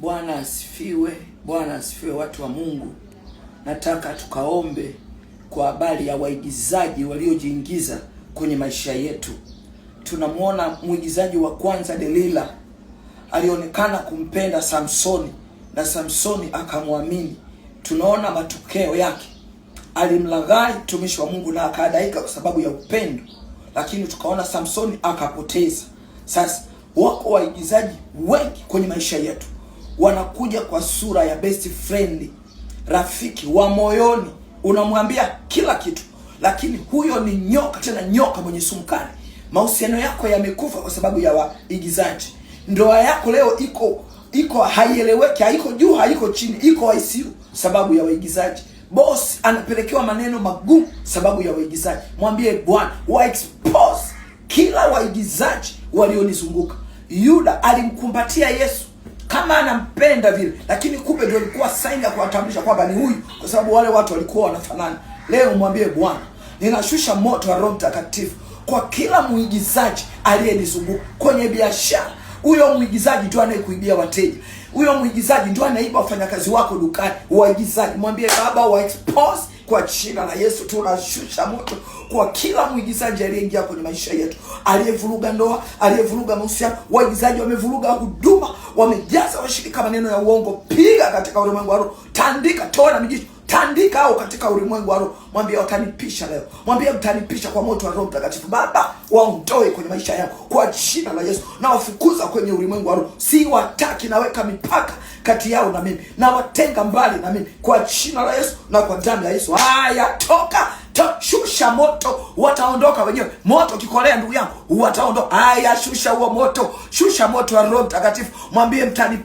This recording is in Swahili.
Bwana asifiwe, Bwana asifiwe watu wa Mungu. Nataka tukaombe kwa habari ya waigizaji waliojiingiza kwenye maisha yetu. Tunamwona mwigizaji wa kwanza Delila alionekana kumpenda Samsoni na Samsoni akamwamini. Tunaona matokeo yake, alimlaghai mtumishi wa Mungu na akadaika kwa sababu ya upendo, lakini tukaona Samsoni akapoteza. Sasa wako waigizaji wengi kwenye maisha yetu, wanakuja kwa sura ya best friend, rafiki wa moyoni, unamwambia kila kitu, lakini huyo ni nyoka, tena nyoka mwenye sumu kali. Mahusiano yako yamekufa kwa sababu ya waigizaji. Ndoa yako leo iko haieleweki, haiko juu, haiko chini, iko ICU sababu ya waigizaji. Boss anapelekewa maneno magumu sababu ya waigizaji. Mwambie Bwana wa expose kila waigizaji walionizunguka. Yuda alimkumbatia Yesu kama anampenda vile, lakini kumbe ndio ilikuwa sign ya kuwatambulisha kwamba ni huyu, kwa sababu wale watu walikuwa wanafanana. Leo mwambie Bwana, ninashusha moto wa Roho Mtakatifu kwa kila muigizaji aliyenizunguka kwenye biashara. Huyo muigizaji ndio anayekuibia wateja, huyo muigizaji ndio anaiba wafanyakazi wako dukani. Waigizaji, mwambie Baba wa expose kwa jina la Yesu. Tunashusha moto kwa kila muigizaji aliyeingia kwenye maisha yetu, aliyevuruga ndoa, aliyevuruga mahusiano. Waigizaji wamevuruga huduma, wamejaza washirika maneno ya uongo. Piga katika ulimwengu wa roho, tandika, toa na mijicho, tandika au katika ulimwengu wa roho. Mwambie watanipisha leo, mwambie mtanipisha kwa moto wa Roho Mtakatifu. Baba, waondoe kwenye maisha yao kwa jina la Yesu, na wafukuza kwenye ulimwengu wa roho. Si wataki, naweka mipaka kati yao na mimi, na watenga mbali na mimi kwa jina la Yesu na kwa damu ya Yesu. Haya, toka, shusha moto, wataondoka wenyewe. Moto kikolea, ndugu yangu, wataondoka. Haya, shusha huo moto, shusha moto wa Roho Mtakatifu. Mwambie mtani